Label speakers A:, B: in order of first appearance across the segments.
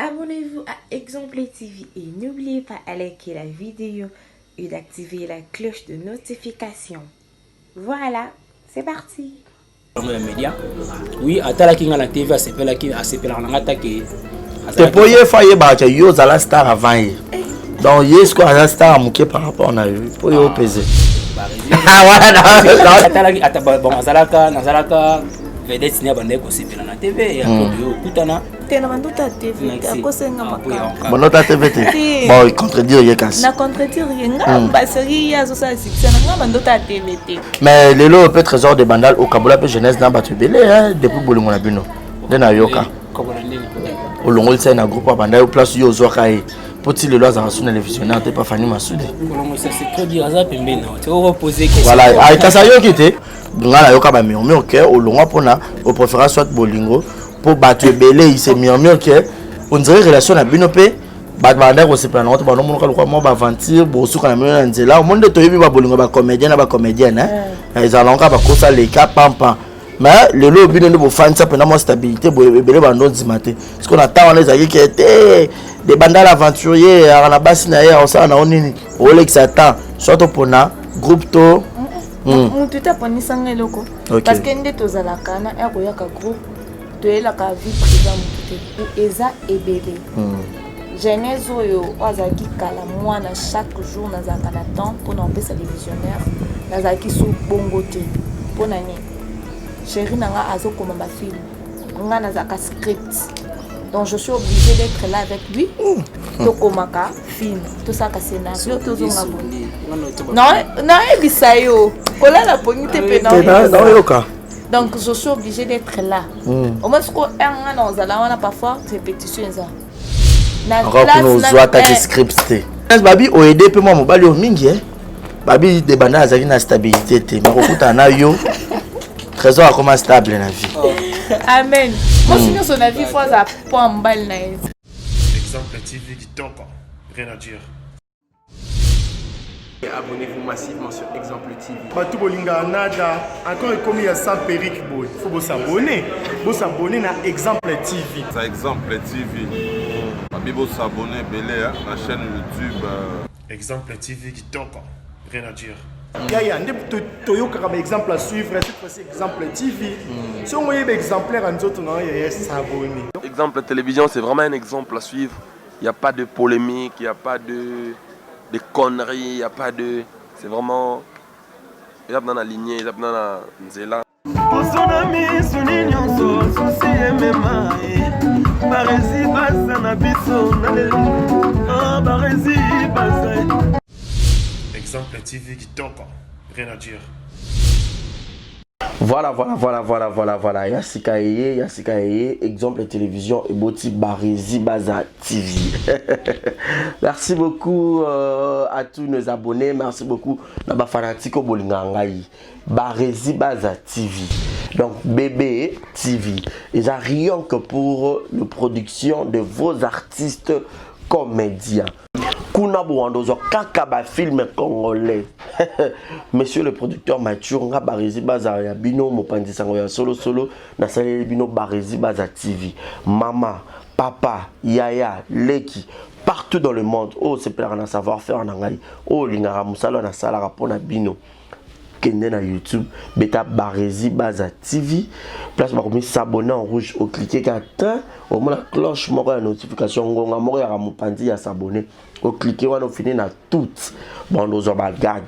A: Abonnez-vous à Exemple TV et n'oubliez pas de liker la vidéo et d'activer la cloche de notification. Voilà, c'est parti.
B: Oui, atala kinga na TV asepela na ngata ke.
C: Te poye faye ba cha yo za la star avant hier. Donc yes quoi la star muke par rapport na yo. Poye opese. Ah voilà.
B: Atala bon azalaka vedette ni bande ko sepela na TV ya ko kutana.
D: Tena banduta TV akosenga makamba.
C: Bonota TV te. Bon, il contredire yekas.
D: Na contredire nga baseri ya zo sa sikisana nga banduta TV te.
C: Mais lelo peut trésor de bandal au Kabola pe jeunesse na batu belé hein depuis bolingo na bino. Ndena yoka. Olongo lisa na groupe bandal place yo zo kai. Poti le lois en sous le visionnaire te pas Fanny Massoudi.
B: C'est très dur ça pembe na. Tu reposer question.
C: Voilà, ay kasa yo kité. Ngala yoka ba mi OK, olongo pona au préférence soit bolingo. Pour battre belé il s'est mis en mieux que on dirait relation à binope bat banda ko se plan autre ba no mo ko mo ba aventure bo su kana mena nzela o monde to yebi ba bolingo ba comédienne hein ils allons ka ba ko ça les cas pampa mais le lo bino no bo fan ça pendant mo stabilité bo belé ba ndo dimate parce qu'on attend on les a qui étaient des bandas aventuriers à la basse na ya on ça na onini o lex attend soit pona groupe to
D: on tout a poni sanga loko parce que ndé to zala kana e ko ya ka groupe de la vie privée et eza ebele genèse oyo azaki kala mwana chaque jour nazaka na temps pour n'empêcher les visionnaires nazaki sous bongo te pour nani chéri nanga azokoma ba film nga nazaka script donc je suis obligée d'être là avec lui tokomaka film tout ça ka scénario tozonga non ebisayo kolala pongi te pe
C: non yoka.
D: Donc je suis obligée d'être là. Au moins ce qu'on a dans la parfois répétition ça.
C: Encore pour nous attaquer scripté. Babi o aider peu moi mobali o mingi hein. Babi de bana azaki na stabilité te. Mais okuta na yo. Trésor a comment stable na vie.
D: Amen. Moi sinon son avis fois ça point mbal na.
E: Exemple TV qui toque. Rien à dire.
F: Abonnez-vous massivement sur Exemple TV.
E: Batou bolinga nada, encore commis à sans périque boy. Faut vous s'abonner. Vous s'abonner à Exemple TV.
G: Ça Exemple TV. Babi vous s'abonner belé à la chaîne YouTube.
E: Exemple TV qui toque. Rien à dire. Yaya, Toyoka comme exemple à suivre, cette fois-ci Exemple TV. Si on voyait exemplaire en autres, non, il y a s'abonner.
F: Exemple télévision, c'est vraiment un exemple à suivre. Il n'y a pas de polémique, il n'y a pas de conneries, il n'y a pas de... C'est vraiment... Il y a dans la lignée, il y a dans la nzela.
E: Exemple TV qui toque. Rien à dire.
C: Voilà. Yassika Eye, exemple télévision et Boti Barési Baza TV. Merci beaucoup à tous nos abonnés. Merci beaucoup à ma fanatique au Bolingangaï. Barési Baza TV. Donc bébé TV. Ils ont rien que pour la production de vos artistes comédiens. Kuna Bouandozo Kakaba film congolais. Monsieur le producteur Mathieu nga Barési Baza ya bino mopandi sango ya solo na salé bino Barési Baza TV. Mama, papa, yaya, leki partout dans le monde. Oh c'est plein de savoir-faire en anglais. Oh lingara musalo na sala rapona bino. Kende na YouTube, beta Barési Baza TV. Place par comme s'abonner en rouge au cliquer qu'atteint au moins la cloche moko la notification ngonga moko ya mopandi ya s'abonner. Au cliquer on finit na toutes. Bon nous on va gag.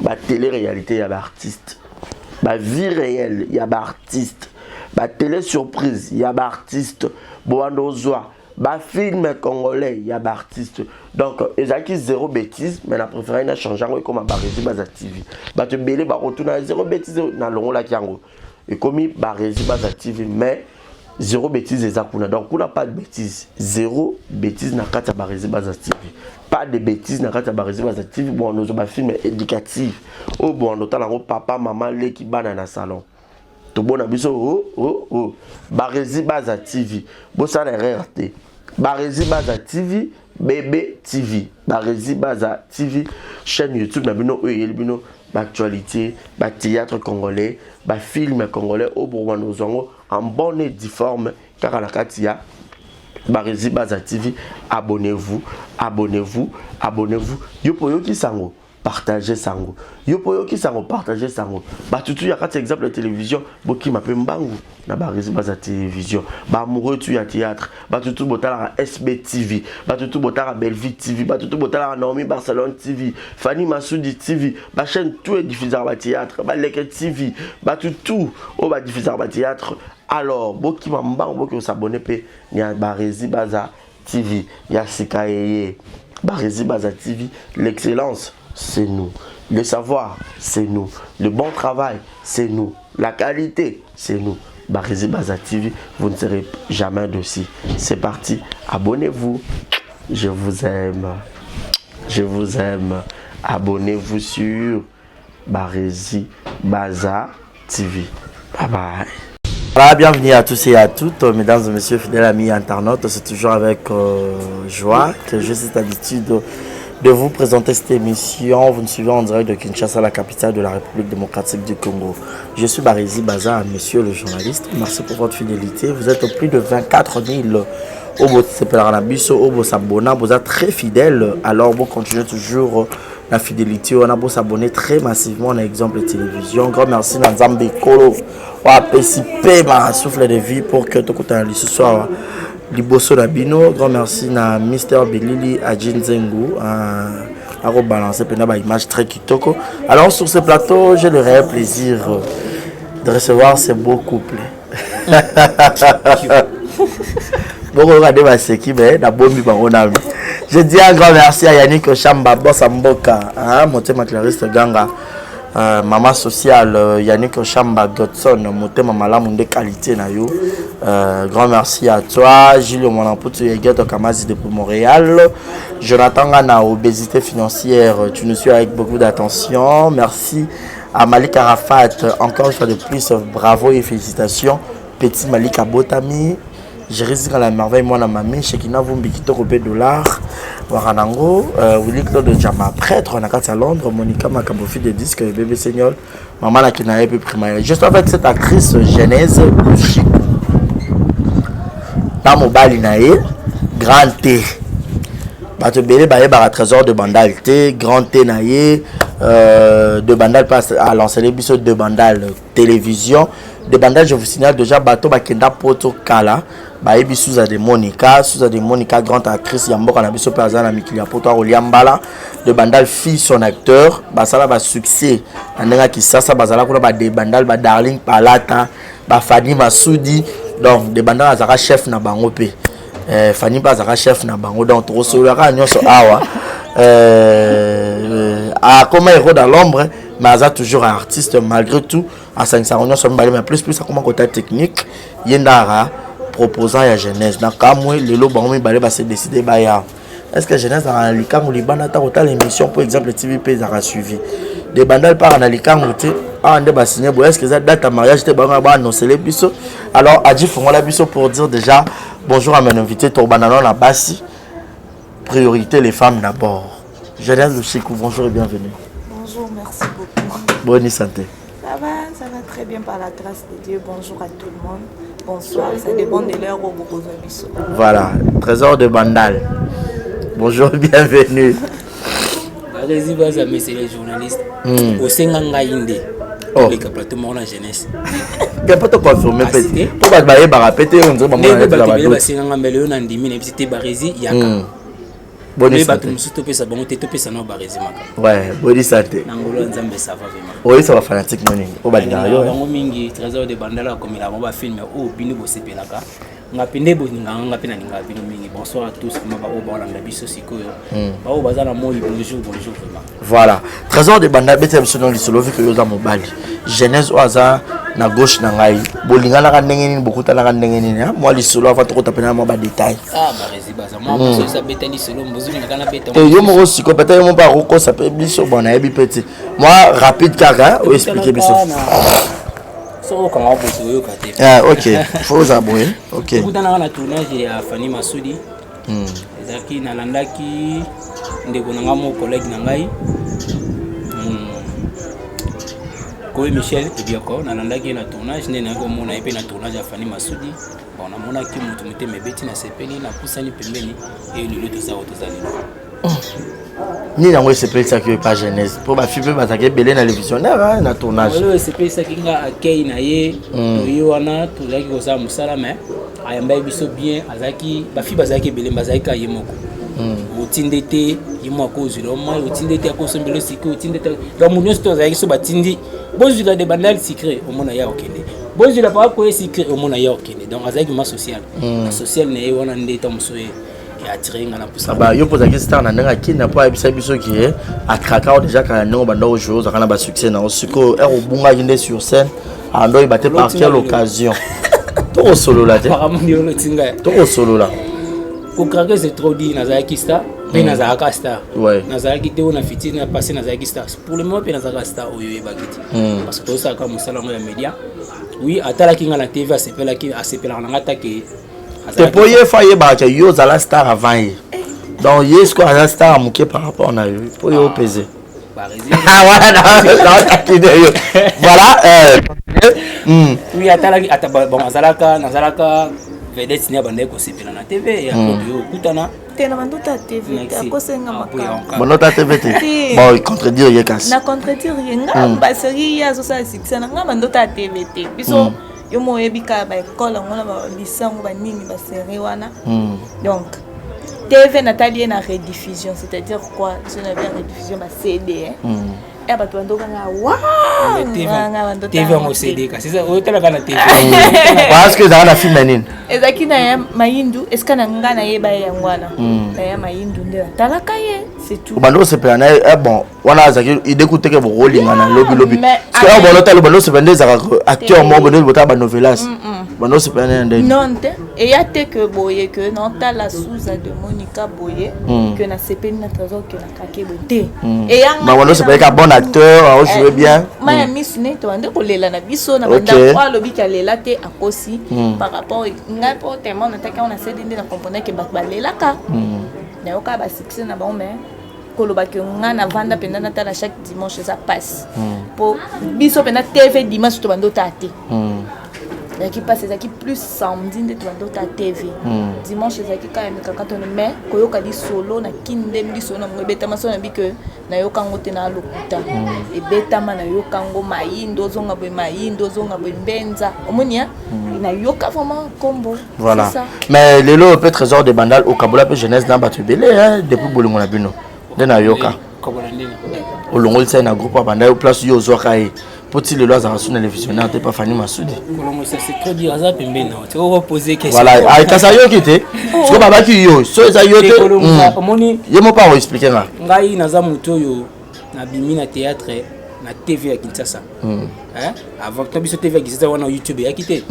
C: Ba télé-réalité y a artiste. Ba vie réelle y a artiste. Ba télé surprise y a artiste. Bon nous ba film congolais y a artiste. Donc ezaki zéro bêtise mais la préférée n'a changé comme Barési Baza TV. Ba te belé ba retourner zéro bêtise na longo la kiango. Et comme Barési Baza TV mais zéro bêtise ezakuna. Donc on n'a pas de bêtise. Zéro bêtise na kata Barési Baza TV. Pas de bêtises na kata Barési Baza TV. Bon nous ba film éducatif. Oh bon on entend papa maman les qui bana na salon. To bon abiso Barési Baza TV. Bon ça n'a rien raté. Barési Baza TV, bébé TV. Barési Baza TV, chaîne YouTube na bino bino l'actualité, le théâtre congolais, film congolais au Bourgogne en bonne et difforme car à la katia Barezi Baza TV, abonnez-vous, abonnez-vous, abonnez-vous. Yopoyoki Sango, partagez Sango. Yopoyoki Sango, partagez Sango. Batutu yaka exemple de télévision, boki m'appelle Mbangu, na Barezi Baza télévision. Ba amoureux tu ya théâtre, batutu botala SB TV, batutu botala Belleville TV, batutu botala Naomi Barcelone TV, Fanny Massoudi TV, ba chaîne tout est diffusé à théâtre, ba Leke TV, batutu au ba diffusé à théâtre. Alors, boki mambang boki s'abonner pe ni a Barezi Baza TV, ya Sikaye, Barezi Baza TV, l'excellence c'est nous, le savoir c'est nous, le bon travail c'est nous, la qualité c'est nous. Barezi Baza TV, vous ne serez jamais dessus. C'est parti, abonnez-vous, je vous aime, je vous aime. Abonnez-vous sur Barezi Baza TV. Bye bye. Voilà, bienvenue à tous et à toutes, mesdames et messieurs, fidèles amis internautes. C'est toujours avec joie que j'ai cette habitude de vous présenter cette émission. Vous nous suivez en direct de Kinshasa, la capitale de la République démocratique du Congo. Je suis Barezi Baza, monsieur le journaliste. Merci pour votre fidélité. Vous êtes plus de 24 000 vous êtes très fidèles. Alors, vous continuez toujours la fidélité. On a beau s'abonner très massivement à exemple de télévision. Grand merci à Nzambe Kolo. On a participé à souffle de vie pour que tout le monde ce soir. Liboso Nabino, grand merci à Mr. Bilili Adjin Zengu à rebalancer une image très kitoko. Alors sur ce plateau, j'ai le réel plaisir de recevoir ces beaux couples. Je dis un grand merci à Yannick Chamba, boss Mboka, mon thème clariste Ganga. Maman sociale Yannick Chamba Godson, Motema Malamu de qualité na yo. Grand merci à toi, Gilles Monamputu Yegeto Kamazi depuis Montréal. Jonathan Gana, obésité financière, tu nous suis avec beaucoup d'attention. Merci à Malik Arafat, encore une fois de plus, bravo et félicitations. Petit Malik Abotami. Je réside à la merveille, moi, dans ma main, chez Kina Vumbi, qui $. Waranango, Willy Claude Djama, prêtre, on a qu'à Londres, Monica Makabofi de disques, bébé Seigneur, maman la Kinae, puis primaire. Juste avec cette actrice Genèse Chico. Dans mon balinae, grand T. Bato Bélé, Baye, trésor de Bandal T, grand T naïe, de Bandal passe à lancer les bisous de Bandal télévision. De Bandal, je vous signale déjà, Bato Bakenda Poto Kala. Baebi Souza de Monica, grande actrice, Yamboka na biso pazana mikili poto Oliambala, de Bandal fille son acteur, basala ba succès, anenga kisasa bazala kuna ba de Bandal ba Darling Palata, ba Fanny Massoudi, donc de Bandal azaka chef na bango pe. Fanny bazaka chef na bango donc trop solera nyonso awa. Comment héros dans l'ombre, mais aza toujours un artiste malgré tout, à 500 nyonso mbali mais plus à comment côté technique, yendara proposant à Genèse. Dans le le lot va se décider. Est-ce que Genèse a un lican ou les bandes à l'émission, pour exemple, le TVP a suivi des bandes par un lican ou un débat signé. Est-ce que ça date à mariage de Bangaba annoncer les bisous? Alors, Adji font la bisou pour dire déjà bonjour à mes invités. Torbananon à Bassi. Priorité les femmes d'abord. Genèse le Chikou, bonjour et bienvenue.
D: Bonjour, merci beaucoup.
C: Bonne santé.
D: Ça va très bien par la grâce de Dieu. Bonjour à tout le monde. Bonsoir, ça dépend de l'heure où vous avez.
C: Voilà, trésor de Bandal. Bonjour, bienvenue.
B: Barezi Baza, monsieur le journaliste. Au Senganga Inde. Les plateaux morts la jeunesse.
C: Tu peux te confirmer, petit. Pourquoi tu vas répéter? On dirait que tu vas répéter.
B: Senganga Meleo Nandimi, et puis Barezi Yaka.
C: Bonne santé. Ouais, bonne santé. Oui, ça va fanatique. Trésor
B: de Bandala comme il a film au Bino Sepelaka. Bonsoir à tous.
C: Voilà. Trésor de Bandala, Genèse au hasard, na gauche na ngai. Bolinga na ndenge beaucoup ta na ndenge nini. Moi li solo avant to tapena ma ba détail.
B: Ah Barezi Baza. Moi ça beta li solo mbozuli na beta.
C: Et yo mo siko beta yo mo ba roko ça peut biso bona yebi petit. Moi rapide kaka, ou expliquer biso. Ah OK, faut vous abonner. OK.
B: Vous dans la tournage ya Fanny Massoudi. Ezaki na landaki ndeko na ngamo collègue na ngai. Koé Michel et bien encore na landaki na tournage né na ko mona épé na tournage à Fanny Masudi bon na mona ki mutu muté me beti na sepeli na pusani pembeni et le tout ça
C: ni nango sepeli ça qui pas jeunesse pour ba fille ba také belé na le visionnaire hein na tournage
B: le sepeli ça ki nga akei na ye to yoana to zaki ko sa musala mais ayamba biso bien azaki ba fille bazaki belé bazaki ka yemoko otindete yimo akozula moi otindete akosombelo siko otindete donc mon sto azaki so batindi bozula de bandal secret au mona ya okende bozula pa ko secret au mona ya okende donc azaki ma social na social ne wana ndeta musoye et attirer ngana pousa
C: ba yo posa que star na ndanga kina po abisa biso qui est atraka déjà quand non banda au jour ça kana ba succès na osiko er obunga inde sur scène ando ibate par quelle occasion to solo là te to solo là
B: ko craquer c'est trop dit nazaki star pe nazaka star
C: ouais
B: nazaki te on a fiti na passé nazaki star pour le moment pe nazaka star oyo ebakiti parce que ça comme ça dans les médias oui atala kinga na TV a sepela na ngata ke
C: te poye faye ba ke yo za la star avant yi donc yes quoi la star muke par rapport na yo pour yo peser voilà
B: oui atala bon nazalaka vedette ni abandé ko sepela na TV ya ko kutana
D: te na bandota TV akosenga makamba
C: bonota TV te bon contredire ye kas
D: na contredire nga baseri ya zo sa succès na nga bandota TV te biso yo moyebika ba école ngona ba lisango ba nini ba série wana donc TV Nathalie na rediffusion c'est-à-dire quoi je n'avais rediffusion ba CD et ba to ndoka nga wa
B: TV on CD ka c'est ça o tala kana TV
C: parce que dans la film nini
D: ezaki na ya mayindu eska na nga na yeba ya ngwana na ya mayindu nde talaka ye c'est tout
C: bando se pena bon wana zaki idécoute ke bo rolling na lobby parce que bon l'hôtel bando se pena zaka acteur mo bando bota ba novelas bando se pena ndé
D: non te et ya te que boye que non ta la Souza de Monica Boye que na sepeni na trésor que na kake bote et ya
C: ma bando se pena ka bon acteur on joue bien
D: ma miss ne to ande ko lela na biso na banda kwa lobi ka lela te akosi par rapport nga po tellement na taka on a cédé na comprendre que ba lela ka na yoka ba succès na bon mais koloba que nga na vanda penda na tala chaque dimanche ça passe pour biso penda TV dimanche to bando tate qui passe qui plus samedi de to bando ta TV dimanche qui quand même kaka to mais koyoka di solo na kindem di solo na beta maso na bi que na yoka ngote na lokuta e beta mana yoka ngo mayindo zonga boy mayindo zonga boy benza omonia na yoka vraiment combo
C: voilà mais lelo peut trésor de bandal au Kabola peut jeunesse na batu belé hein depuis bolingo na bino na yoka au longo c'est na groupe bandal place yo zokai petit le lois à sonner les visionnaires t'es pas Fanny Masudi
B: c'est trop dire ça pembena tu vas poser question
C: voilà ay kasa yo kité parce que baba ki yo so ça yo te
B: omoni
C: yemo pas expliquer nga
B: ngai naza muto yo na bimi na théâtre na TV ya Kinshasa avant que biso TV ya Kinshasa wana YouTube ya kité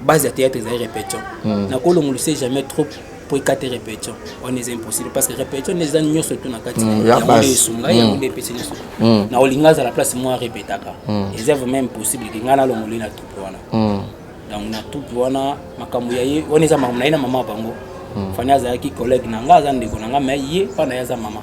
B: base ya théâtre za répétition na ko longo le jamais trop pour 4 répétitions on est impossible parce que répétition les années surtout na kati ya monde sunga ya monde pesi nso na olinga za la place moi répétaka et c'est vraiment impossible que ngana longo lina tout wana donc na tout wana makambo ya ye on eza makambo na mama bango fanya za ki collègue na nga za ndeko na nga mais ye pa na ya za mama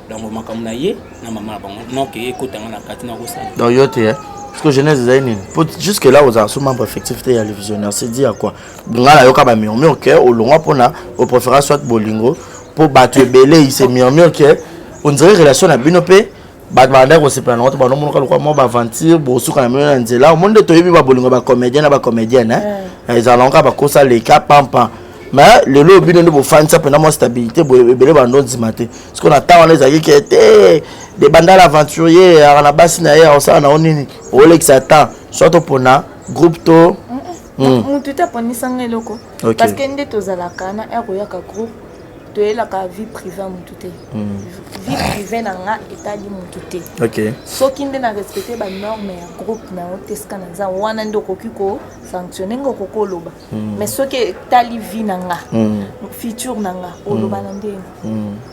B: donc makambo na ye na mama bango non que ekotanga na kati na ko sa
C: donc yo te parce que jeunesse design jusque là aux assos membres effectifs et les visionnaires c'est dit à quoi ngala yoka ba mais OK au long pona au préférence soit bolingo pour battre belé il s'est mis OK on dirait relation na binope ba banda ko se pas non ba no mo ko mo ba aventure bo suka na mena nzela au monde to yebi ba bolingo ba comédien na ba comédienne hein ils allons ka ba kosa les cas pampa mais le lobby ne bo fan ça pendant moi stabilité bo belé ba non dimate ce qu'on attend les aïe qui était des bandal aventuriers à la base na ya ça na onini Olex attend soit pona groupe to
D: mutu ta poni sanga loko parce que nde tozalaka na eroyaka groupe toyelaka vie privée mutu te vie privée na nga etali mutu te
C: OK
D: soki nde na respecter ba norme ya groupe na oteska na za wana ndo kokiko sanctionner ngoko koloba mais soki etali vie na nga futur na nga oloba na nde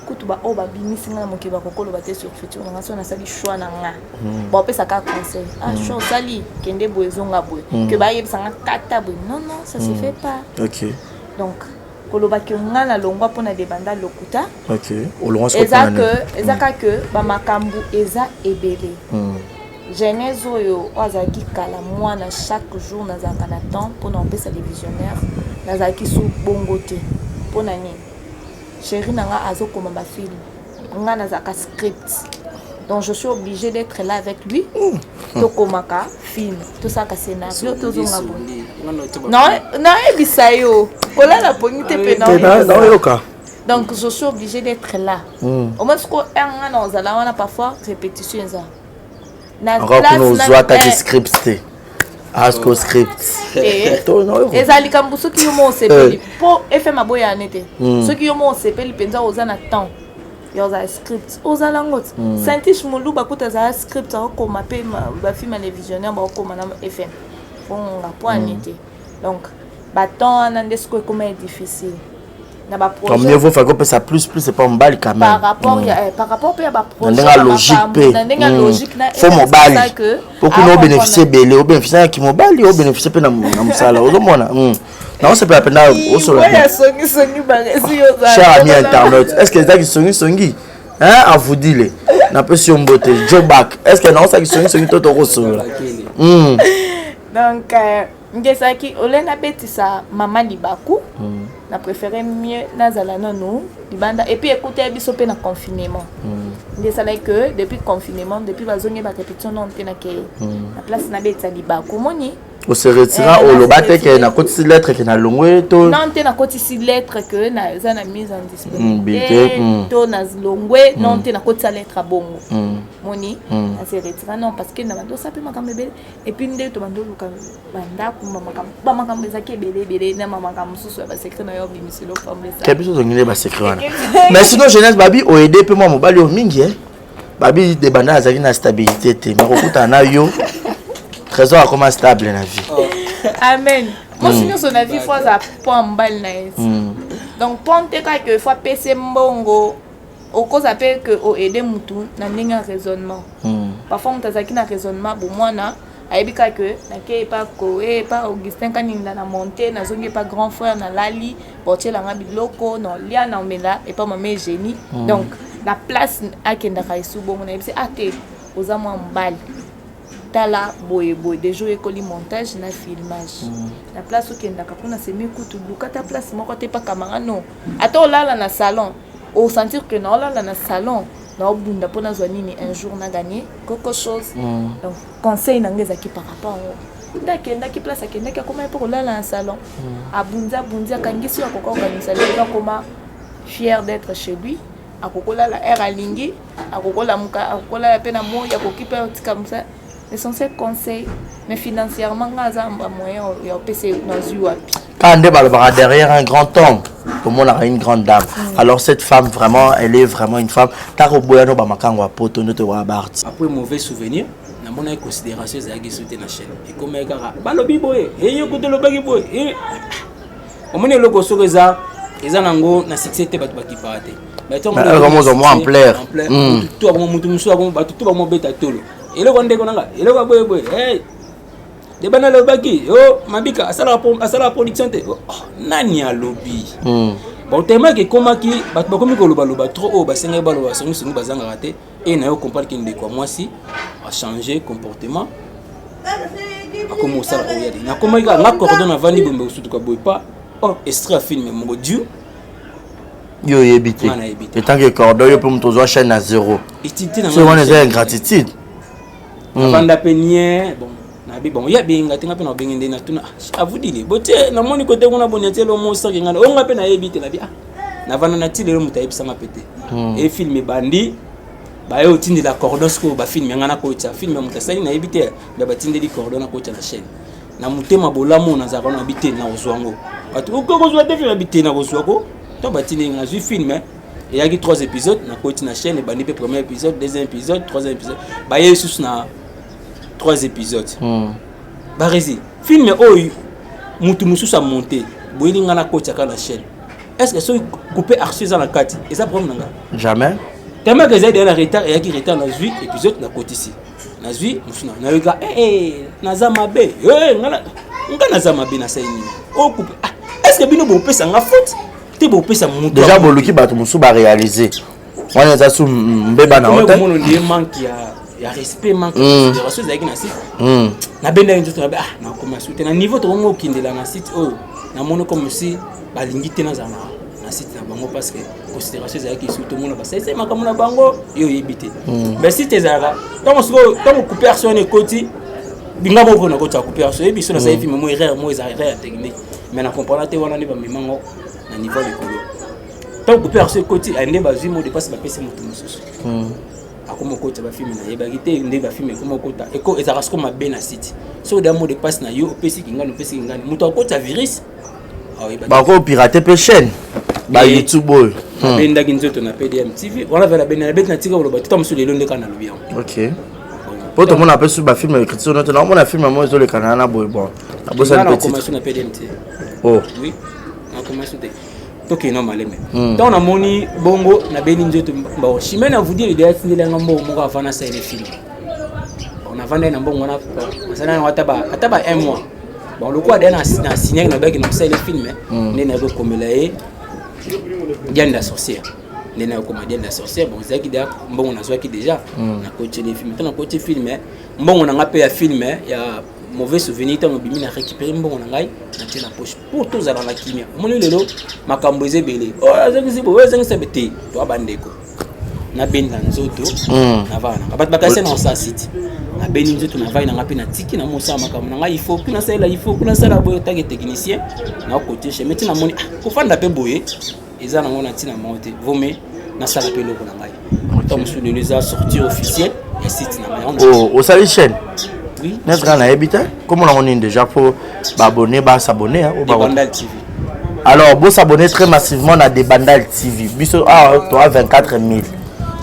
D: kutu ba oba bimisi nga moke ba kokoloba te sur futur na nga so na sali choix na nga ba pesa ka conseil choix sali kende boezonga boy que ba yebisa nga kata boy non ça se fait pas
C: OK
D: donc koloba ke ngana longwa pona de banda lokuta
C: OK au long
D: ezaka que ba makambu eza ebele genèse oyo azalaki kala mwana chaque jour nazalaka na temps mpona opesa les visionnaires nazalaki su bongo te mpona nini chéri nanga azokoma bafilme nga nazalaka script donc je suis obligée d'être là avec lui tokomaka film tosaka scénario tozonga boye naebisa yo kolala pongi te mpe nayoka donc je suis obligée d'être là au moins siko nga na ozala wana parfois répétition eza
C: ozwataki script te asko script
D: ezali likambo soki yo mo osepeli mpo efema boyane te soki yo mo osepeli mpenza oza na temps ya ozala script ozala ngo te saintiche moluba kuta azala script akokoma mpe bafilme ya visionnaire bakokoma na fm fonga poani te donc batemps wana nde siko ekoma ya difficile.
C: Comme mieux vaut faire que ça plus c'est pas un bal quand même.
D: Par rapport à ma projet,
C: logique faut mon bal. Beaucoup n'ont bénéficié belé, au bénéficié qui mon bal, au bénéficié pe na musala. Au moins non c'est pas la peine au solo. Cher ami internet, est-ce que ça qui songi hein à vous dire na peu sur beauté Joe Back. Est-ce que non ça qui songi tout au solo.
D: Donc ngesaki olena betisa mama libaku na préféré mieux nazala nono libanda et puis écouter biso pe na confinement ngesala que depuis confinement depuis bazongi ba répétition non te na ke na place na betisa libaku moni
C: on se retira au lobate que na kotisi lettre que na longwe to
D: non te na kotisi lettre que na za na mise en disponibilité to na longwe non te na kotisa lettre a bongo moni na se retira non parce que na bando sape makambe bele et puis nde to bando luka banda kuma makambe ezaki bele na makambe susu ba secret na yo bimisilo famille ça
C: kebiso zongile ba secret wana mais sinon jeunesse babi o aider pe moi mobali o mingi babi de banda azaki na stabilité te mais okuta na yo trésor comment stable na vie
D: amen moi sinon son avis faut ça point mbal na donc ponte ka que faut pese mbongo au cause appelle que o aider mutu na ndenge raisonnement parfois on tazaki na raisonnement bon moi na aibika que na ke pas ko pas Augustin kaninda na monter na zonge pas grand frère na lali porter la ngabi loko non lia na mela et pas maman génie donc la place akenda kaisu bon na bisi ate oza mo mbal tala boye de jouer coli montage na filmage la place okenda kapuna semi kutu bukata place moko te pas kamanga non ato lala na salon au sentir que non là na salon na bunda pona zwanini un jour na gagné quelque chose donc conseil nangeza ki par rapport ndakenda ki place akenda ki koma pour là na salon abunza kangisi akoko organiser les koma fier d'être chez lui akokola la air alingi akokola muka akokola pe na mo ya kokipa comme ça l'essentiel conseil mais financièrement ngaza moyen ya PC dans wapi
C: quand on est derrière un grand homme, comme on a une grande dame. Alors cette femme vraiment, elle est vraiment une femme. Après
B: mauvais souvenir, na mona considération za gisote na chaîne. Et comme ekara, balobi boye, et yokote lobaki boye. Omone loko sokoza, eza nango na succès te batu baki parate. Mais toi
C: moi en plaire.
B: Tout ba mutu musu ba tout ba mo beta tolo. Et le konde konanga, et le boye boye. Hey. De bana lobaki yo mabika asala production te nani a lobby bon tellement que comment qui ba komi ko loba trop o ba senga ba loba songi bazanga raté et na yo comprendre que ndeko moi si a changer comportement comme ça o yadi na comment ka na coordonne vandi bombe usutu ka boy pas oh extra film mon dieu
C: yo yebité et tant que cordon yo peut mtozo chaîne à zéro c'est on est ingratitude
B: vanda penier bon bon ya binga tinga pe na bengende na tuna avudile bote na moni kote kuna bonete lo monster ngana onga pe na yebite na bia na vana na tile lo mutayibi sanga pete et film bandi ba yo tindi la cordon ko ba film ngana ko tsa film mutasali na yebite ba batinde di cordon na ko tsa la chaîne na mutema bolamo na za kana bite na ozwango atu ko ko zwa defi na bite na ozwako to batinde ngana zu film et il y a 3 épisodes na ko tsa na chaîne bandi pe premier épisode deuxième épisode troisième épisode ba yesus na 3 épisodes. Barezi, film oyi mutu mususu a monté. Boyeli ngana coach aka la chaîne. Est-ce que so couper archives dans la 4 et ça problème nanga?
C: Jamais.
B: Tellement que j'ai dans retard et qui retard dans 8 épisodes na côté ici. Na 8 musuna na yoga naza mabe. Ngana naza mabe na ça ni. Oh couper. Est-ce que bino bo pesa nga faute? Te bo pesa mutu.
C: Déjà boluki bato musu ba réaliser. On est ça sous mbeba na hôtel.
B: Mon manque ya il y a respect manque considération ezaki na site na benda nzoto na na commencer te na niveau to mo kindela na site oh na mono comme si balingi te na zana na site na bango parce que considération ezaki surtout mono ba c'est makambo na bango yo yebite mais si tezaka tant couper personne ekoti binga mo na kota couper personne et biso na sa film mo erreur mo erreur technique mais na comprendre te wana ne ba mimango na niveau de colo tant couper personne ekoti ande ba zimo dépasse ba pese moto mosusu akoma kota ba film na yeba kite nde ba film ekoma kota eko ezaka sko mabe na site so da mo dépasse na yo pesi kingano moto akota virus
C: ba ko pirater pe chaîne ba YouTube boy
B: benda kinzoto na PDM TV on avait la benda bet na tika lo ba tout sur les londe kana lobi
C: OK pour tout le monde appelle sur ba film écriture notre on a film moi zo le canal na boy bon na bossa
B: petit commencer na PDM TV
C: oh
B: oui on commence de donc normal mais donc on a moni bongo na beni nzoto ba chimene vous dire il est ndela ngambo mo avana ça les films on a vendu na bongo na ça na ataba un mois bon le quoi na signé na bag na ça les films né na rekomelaye Diane la sorcière nena comme Diane la sorcière bon c'est qui déjà bon on a qui déjà na coaché les films tant coaché film bon on a ngapé ya film ya mauvais souvenir tant bimi na récupérer bon on ngai na tena poche pour tous à la kimia mon lelo makambo ezebele oh azangi bo azangi sabete to abandeko na benda nzoto na vana abat bakase na sa site na beni nzoto na vai na ngapi na tiki na mosa makambo ngai il faut kuna sala il faut kuna sala boyo tagi technicien na côté chez metina moni ko fanda pe boye eza na ngona tina monte vome na sala pe loko na ngai donc sur les a sorti officiel et site na ngai
C: oh au sali chaîne
B: oui
C: n'est-ce qu'on a habité comment on est déjà pour abonner ba s'abonner au
B: Bandal TV
C: alors vous s'abonner très massivement à des Bandal TV biso toi 24 000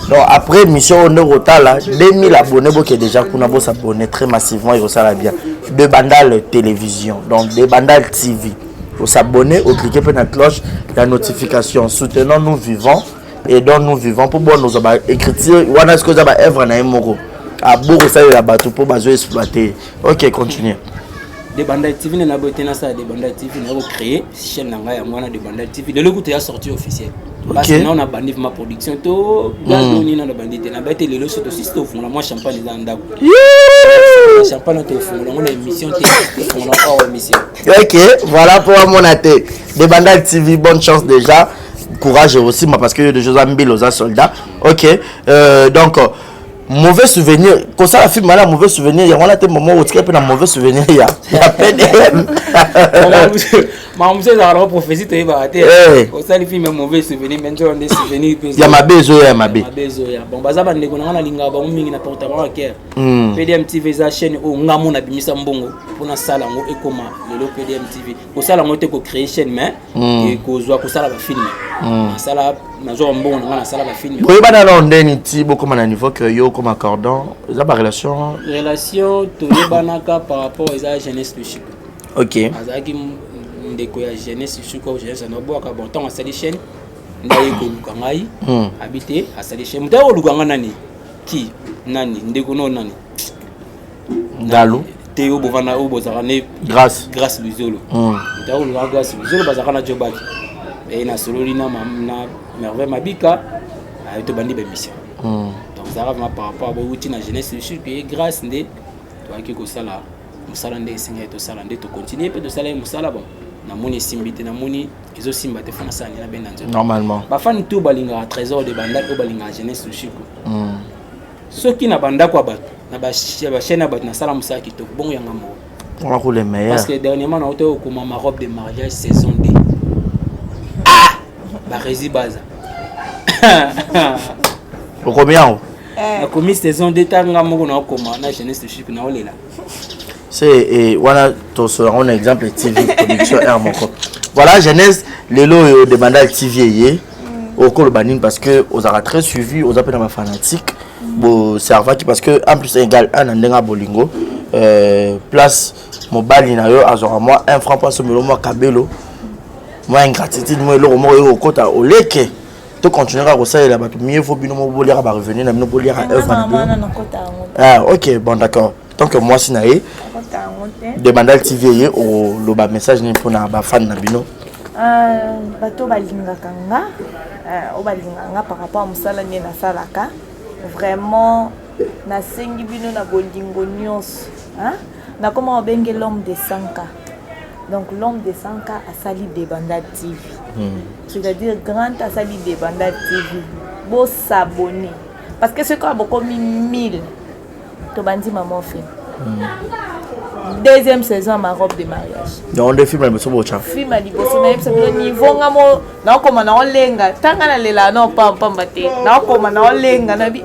C: donc après mission on est retard là 2000 abonnés qui est déjà qu'on a s'abonner très massivement et ça va bien de Bandal télévision donc des Bandal TV pour s'abonner ou cliquer sur la cloche la notification soutenons nous vivons et donc nous vivons pour bon nous écriture on a ce que ça va œuvre na moko à beaucoup ça la bateau pour bazo exploiter ok continue
B: des Bandal TV na boté na ça des Bandal TV na créer chaîne na ngai mwana de Bandal TV de l'autre est sorti officiel parce que on a bandit ma production to gazoni na bandit na bête le loso to sisto fond la moi champagne dans ndako champagne to fond on a émission télé on a émission
C: ok voilà pour mon athée des Bandal TV bonne chance déjà courage aussi parce que des choses ambile aux soldats ok donc mauvais souvenir comme ça la film là mauvais souvenir il y a on a des moments où tu peux un mauvais souvenir il y a PDM
B: monsieur ça alors prophétie tu vas rater comme ça les films mauvais souvenir maintenant on des souvenirs
C: il y a ma bezo ya ma be
B: bon baza bande ko na linga ba mingi na portable à cœur PDM TV za chaîne o ngamo na bimisa mbongo pona sala ngo ekoma le PDM TV ko sala ngo te ko créer chaîne mais ko zo ko sala ba film sala na zo mbongo na sala ba film
C: oui bana na ndeni ti boko na niveau que yo comme accordant ça ba relation
B: to banaka par rapport à jeunesse de Chico
C: ok
B: azaki ndeko ya jeunesse Chico jeunesse na boka bon temps sali chaîne ndaye ko lukangai habité à sali chaîne mutayo lukanga nani ki nani ndeko no nani
C: Dalo
B: Théo bovana o bozarane grâce Luzolo mutayo lukanga grâce Luzolo bazakana jobaki et na sololina na merveille mabika a to bandi ba mission donc ça va par rapport à outil na jeunesse je suis que grâce ndé toi qui ko sala musala ndé singa to sala ndé to continuer peut de sala musala bon na moni simbité na moni ezo simba te fana sala na benanzo
C: normalement
B: ba fan tout balinga trésor de banda ko balinga jeunesse je suis ceux qui na banda ko bato na ba chaîne ba na sala musala ki to bon yanga mo
C: on a les meilleurs
B: parce que dernièrement na auto ko ma robe de mariage saison D ba rési baza
C: au combien
B: la commis saison d'état ngamo na koma na jeunesse de Chico na olela
C: c'est voilà to so un exemple TV production R moko voilà jeunesse lelo de Bandal TV au col banine parce que aux a très suivi aux appels ma fanatique bo servaki parce que en plus égal un ndenga bolingo place mobile na yo azora moi 1 franc pas somelo moi kabelo moi ingratitude moi le mo yo kota oleke to continuer à resserrer là-bas mieux faut bien mo bolir à revenir na mo bolir à ah ok bon d'accord tant que moi sinaé de Bandal TV au loba message ni pour na ba fan na bino
D: bato balingaka nga o balinganga par rapport à musala ni na salaka vraiment nasengi bino na bolingo nyonso na comment bengi l'homme de 100K. Donc l'homme de 100K a sali des Débandade TV. C'est-à-dire grand a sali des Débandade TV. Beau s'abonner. Parce que ce qu'on a beaucoup mis 1000. To bandi maman fait. Deuxième saison ma robe de mariage.
C: Donc des films mais so bocha.
D: Film à liboso na yebisa bino niveau ngamo na koma na olenga tanga na lela no pamba te. Na koma na olenga na bi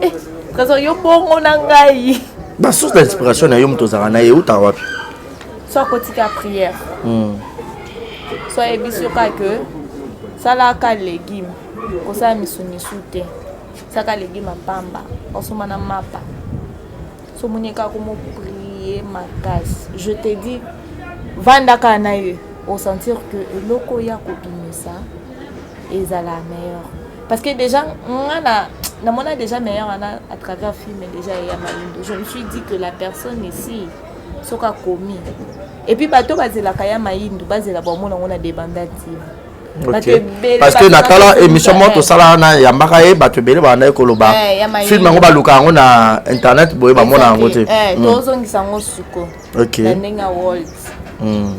D: kaso yo bongo na ngai.
C: Ba source d'inspiration na yo mtozara na ye uta wapi?
D: Soit kotika prière. Soit ebisoka que ça la ka légume. Ko ça misuni soute. Ça ka légume pamba. Osoma na mapa. So munyeka ko mo prier makasi. Je te dis vandaka na yo au sentir que loko ya ko bimisa ezala meilleur. Parce que déjà on a déjà meilleur à travers film déjà ya Mayindo. Je me suis dit que la personne ici soka commis. Et puis bato bazela kaya Mayindo bazela bomona on a des Débandade TV.
C: Okay. Parce que nakala émission moto sala na yambaka e bato bele bana ekoloba film ngo baluka ngo na internet boye ba mona ngo te
D: tozongisa ngo suko
C: okay
D: ndinga world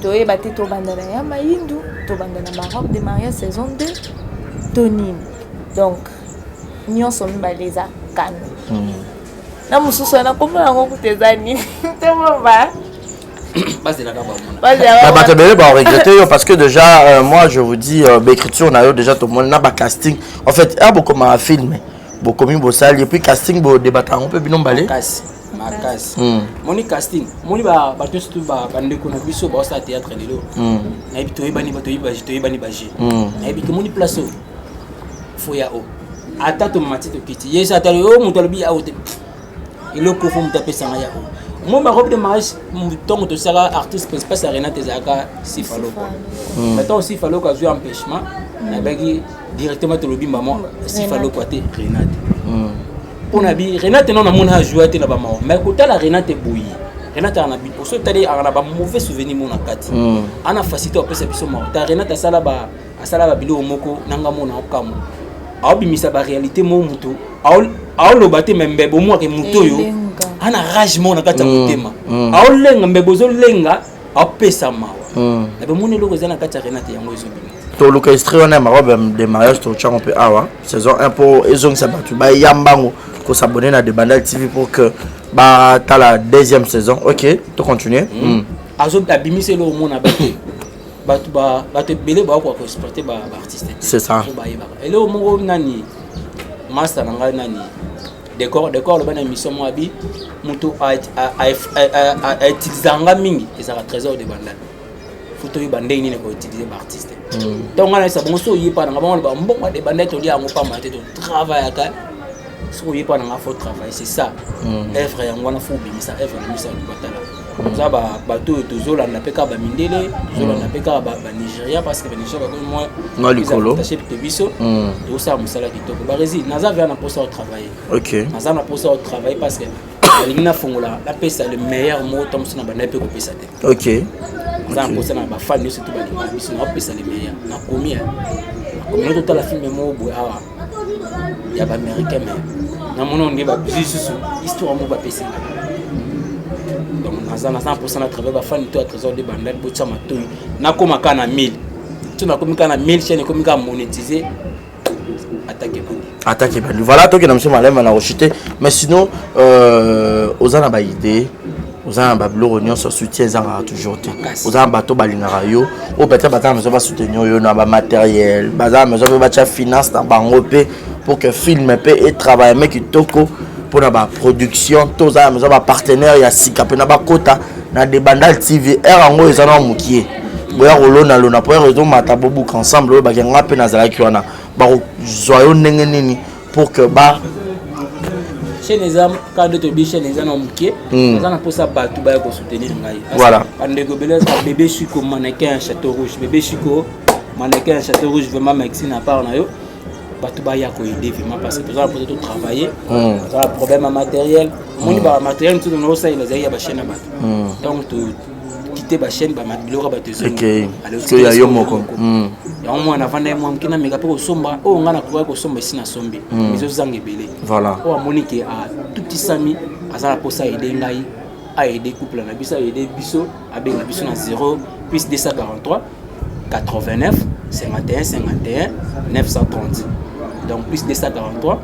D: toye bati to bandana ya Mayindo to bandana ma robe de mariage saison 2 Tonine. Donc nyonso mbaleza kana na mususu na komona ngo kutezani temba
C: parce que déjà moi je vous dis l'écriture on a déjà tout le monde na casting en fait a beaucoup ma film beaucoup mi bosali et puis casting bo débattre on peut bien emballer
B: makasi moni casting moni ba bato surtout ba bandeko na biso ba sa théâtre lelo na bito yebani bato yebani baje na bito moni place fo ya o ata to matito kiti yesa ta yo muto lobi a o iloko fo mutape sanga ya o moi ma robe de mariage tant que ça artiste principal c'est Renate Zaka Sifalo maintenant aussi Sifalo qui a joué empêchement na bagi directement to lobi maman Sifalo côté Renate on a dit Renate non na mona joué te na ba maman mais côté la Renate bouilli Renate ana bi pour ça tali ana ba mauvais souvenir mona kati ana facilité au pesa biso mort ta Renate sala ba bilo moko nanga mona okamu a bimisa ba réalité mo muto a lo baté membe bo mo ke muto yo ana rage mo na kati ya motema aolenga mbebozo lenga apesa mawa ebe moni loko zana kati ya Renate yango ezobima
C: to luka extrait on a ma robe de mariage to tchang on peut awa saison 1 pour ezong sa batu ba yambango ko s'abonner na Débandade TV pour que ba ta la deuxième saison. OK, to continuer
B: azo abimise lo mona baté batu ba belé ba ko exporter ba artiste
C: c'est ça
B: et le mo nani master nga nani décor le bana mission mo abi muto a utilisanga mingi ezaka trésor de Débandade photo yi bande ni ko utiliser ba artiste donc ngana sa bongo so yi pa nga ba mbongo de Débandade to li yango pa ma te to travail aka so yi pa nga faut travail c'est ça œuvre yango na faut bimisa œuvre na misa du batala ça ba bato to zola na peka ba mindele zola na peka ba Nigeria parce que ba Nigeria ko moi
C: no likolo
B: taché te biso to ça musala kitoko ba resi naza vient na posa au travail
C: OK
B: naza na posa au travail parce que lingina fongola la pesa le meilleur mot tom sona ba na pe ko pesa te
C: OK
B: naza na posa na ba fan surtout ba linga biso na pesa le meilleur na combien on total la film mo bo awa ya ba américain mais na mono nge ba bisu histoire mo ba pesa donc naza na 100% na travail ba fan to trésor de Débandade bo chama to na koma kana 1000 tu na koma kana 1000 chaîne koma ka monétiser
C: attaquer bandi voilà toi qui n'a pas malem na rechuter mais sinon aux ana ba idée aux ana ba blog union sur soutien ça toujours te aux ana bato balingara yo o peut-être batama ça va soutenir yo na ba matériel bazama ça va cha finance na bango pe pour que film pe et travail mais qui toko pour na ba production tous ana ça va partenaire ya sika pe na ba kota na Débandade TV erango ezana mukie boya rolona lona pour raison mata bobu ensemble ba kenga pe na zala kiwana ba joyeux ndenge nini pour que ba
B: chez les hommes quand de tobi chez les hommes mukie ça na pour ça batu ba ko soutenir ngai
C: voilà
B: andeko beleza bébé Chico mannequin Château Rouge bébé Chico mannequin Château Rouge vraiment Maxine à part na yo batu ba ya ko aider vraiment parce que besoin pour tout travailler ça a problème matériel moni ba matériel tout no ça il a ba chaîne ba donc quitter ba chaîne ba mabilora ba tezo
C: OK que ya yo moko
B: ya moi na vanda moi mkina meka pe ko somba o ngana ko somba ici na sombi mais zo zange belé
C: voilà
B: o amoni ke a tout petit sami azala posa aider ngai a aider couple na biso a aider biso a benga biso na 0 plus 243 89 51 51 930 donc plus 243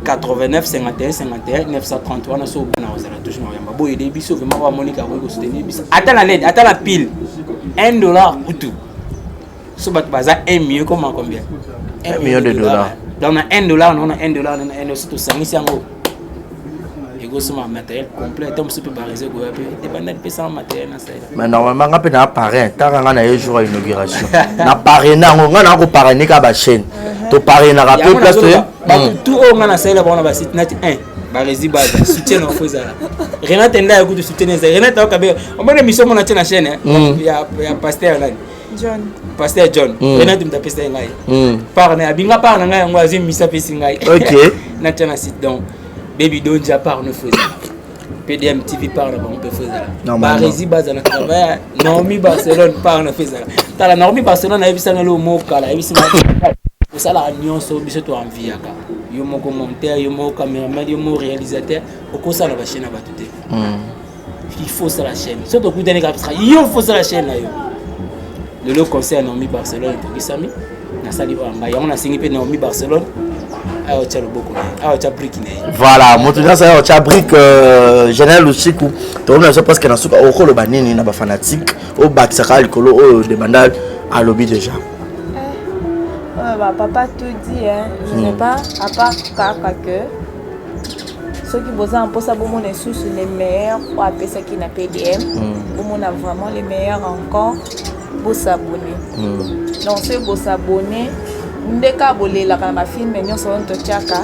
B: 89 51 51 930 wana so bana ozala toujours na yamba boye aider biso vraiment wa Monica ko soutenir biso ata la LED ata la pile $1 ou tout so bat baza 1 million comment combien $1 million donc na $1 on a $1 on a surtout sangisi yango ego suma matériel complet donc super barisé go pe dépendant de ça matériel na ça
C: mais normalement nga pe na parrain tanga na jour à inauguration na parrain nga na ko parrainer ka ba chaîne to parrainer na pe place
B: tout au nga na ça là bona ba site net 1 barezi base soutien en faisala Renate nda ya kutu soutien za Renate akabe on mona mission mona tena chaîne ya pasteur là
D: John.
B: Pasteur John. Renate mta pasteur ngai. Parrain abinga parrain ngai ngo azim misa pesi ngai.
C: OK.
B: Na tena site donc Baby Donja part ne faisait. PDM TV part on peut faire. Barezi base na travail. Naomi Barcelone part ne faisait. Tala Naomi Barcelone a visé le mot kala, a visé ça la nyonso biso to envie aka. Yo mo commentaire, yo mo caméraman, yo mo réalisateur, au ça la chaîne va tout. Il faut ça la chaîne. Surtout coup dernier capsule, il faut ça la chaîne là yo. Le concert Naomi Barcelone to bisami. Na sali ba mba on a signé pe Naomi Barcelone.
C: Voilà, maintenant ça a brique général aussi coup. Tu vois ça parce que na suka oko lo banini na ba fanatique au bac saka likolo au demandal à lobby déjà.
D: Papa tout dit hein, je sais pas à part kaka que ceux qui bossent en poste bon mon sous les meilleurs pour appeler ça qui n'a PDM. Bon on a vraiment les meilleurs encore pour s'abonner. Donc c'est pour s'abonner. Ndeka bolela kana ba film nyonso onto tiaka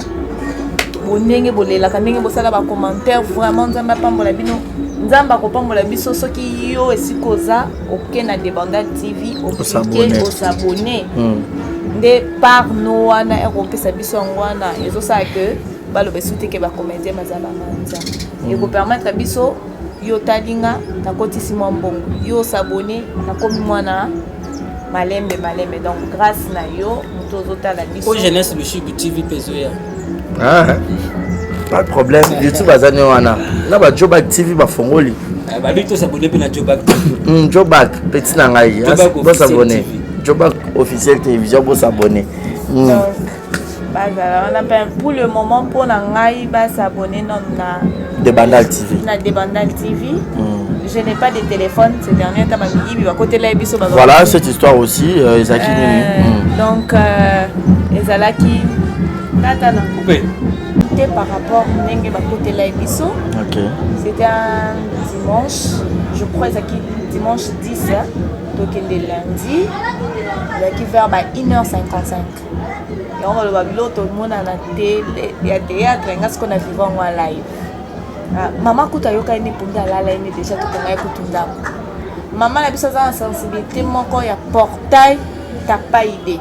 D: bonenge bolela kana ndenge bosala ba commentaire vraiment nzamba pambola bino nzamba ko pambola biso soki yo esikoza okena de Banda TV okike osabone nde par no wana ekopesa biso ngwana ezo sa que balo besute ke ba comédien mazala manza et ko permettre biso yo talinga na kotisi mbongo yo sabone na komi mwana malembe donc grâce na yo mutozota la biso
B: pour jeunesse le Chic TV pezoya
C: pas de problème YouTube azane wana na ba Jobak TV ba fongoli
B: ba bito s'abonner pe na Jobak
C: Jobak petit na ngai bo s'abonner Jobak officiel télévision bo s'abonner
D: bazala on appelle pour le moment pour na ngai ba s'abonner non na
C: de Bandal TV
D: na de Bandal TV. Je n'ai pas de téléphone ces derniers temps.
C: Voilà cette histoire aussi.
D: Donc, Ezalaki, par rapport à c'était un dimanche, je crois que dimanche 10, donc lundi, vers 1h55. Et on va le voir, tout le monde a la théâtre, ce qu'on a vu en live. Maman kuta yoka ine punda lala ine déjà to konga ekutunda maman na biso za sensibilité moko ya portail ta pas idée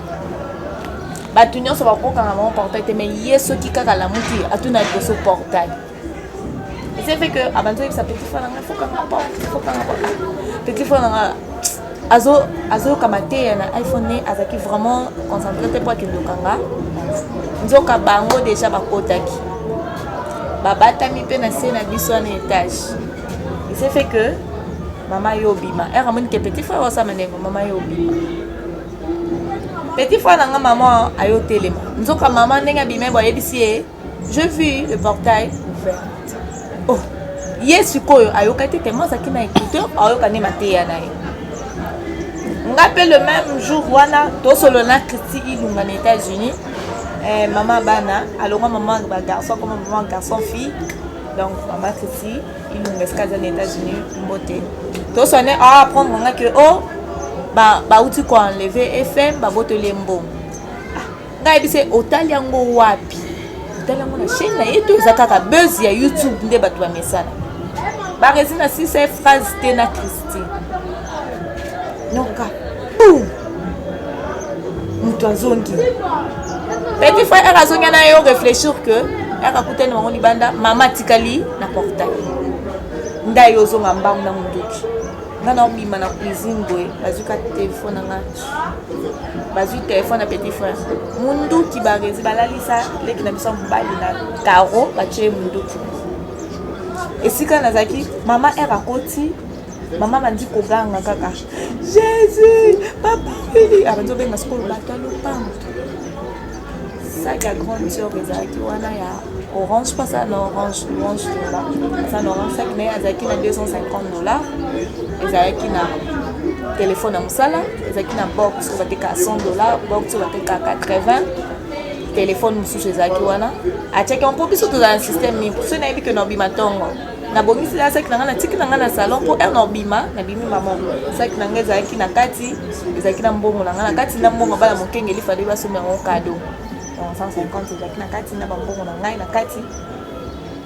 D: batu nyonso bakoka na maman portail te mais yeso ki kaka la muti atuna liboso portail et c'est fait que abanzo sa petite fille na foka na porte petite fille na azo kamate na iPhone ne azaki vraiment concentré te pour kindo kanga nzoka bango déjà bakotaki babatami pe na se na biso na étage. Il s'est fait que maman yobima elle ramène que petit frère ça mané maman yobima petit frère nga maman ayo telema nzoka maman ndenga bima boye bisi je vu le portail ouvert oh yesu koyo ayo kati tellement ça qui na écouteur ayo kane mateya na ye ngape le même jour wana to solo na Christy ilunga na États-Unis. Maman bana alors maman garçon comme maman garçon fille donc maman Christy il nous met aux États-Unis beauté to sonné à prendre que oh ba outil ko enlever FM ba boto lembo ngai bise otaliango wapi otaliango na chaîne na yeto zakaka buzz ya YouTube nde batu ba mesana ba resina si ces phrases tena Christy noka mutazongi petit frère elle a zonga na yo réfléchir que elle a coûté no libanda mama tikali na portail nda yo zonga mbangu na munduki ngana obima na cuisine boy bazuka téléphone nga bazu téléphone na petit frère munduki barezi balalisa leki na biso mbali na karo bache munduki esika nazaki mama erakoti mama bandi koganga kaka Jésus papa ili abazobenga sikolo bato alopango sac à grande sœur ezalaki wana ya orange pas ça na orange là ça na orange sac mais ezalaki na $250 ezalaki na téléphone à mosala ezalaki na box oyo bateka $100 box oyo bateka 80 téléphone mosusu ezalaki wana atiaki mpo biso tozala na système nini so nayebi ke na obima ntongo nabongisi la saki na nga natiki na nga na salon mpo na obima nabimi mama saki na nga ezalaki na kati ezalaki na mbongo na nga na kati na mbongo bana mokengeli fali basomba yango kado 150 ezalaki na kati na bambongo na ngai na kati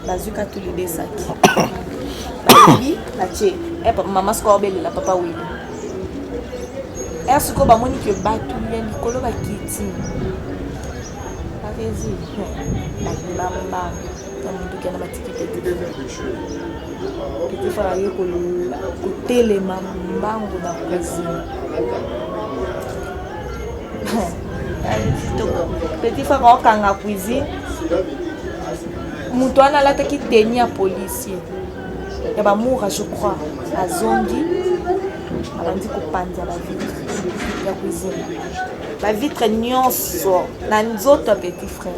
D: bazuka tous les deux saki bayebi batie mama siko obelela papa wili siko bamoni ke batu ya likolo bakiti bakezi bakimamba na munduki na batiki petit frère ye kotelema mbangu na cuisine petit frère okanga cuisine mutu wana alataki teni ya policier ya bamoura je crois azongi abandi kopanza bavitre ya cuisine bavitre nyonso na nzoto ya petit frère.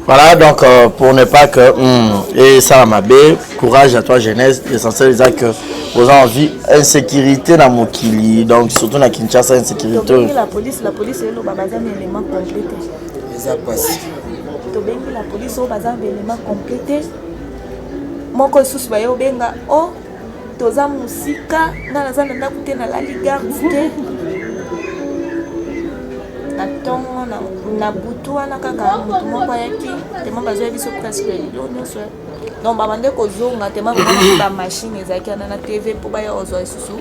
C: Voilà, donc pour ne pas que et ça m'a bé, courage à toi jeunesse, l'essentiel c'est que vous avez envie insécurité dans mon kili, donc surtout dans Kinshasa insécurité.
D: La police est là bas un élément complété.
B: Ça passe.
D: La police au bazar élément complété. Mon ko sous ba yo benga oh toza musika na nazana ndakuté na la ligarde. Na tongo na butu wana kaka mutu moko yaki tema bazwa biso presque yo nyonso donc babande kozonga tema ba machine ezaki na TV po ba yo ozwa isusu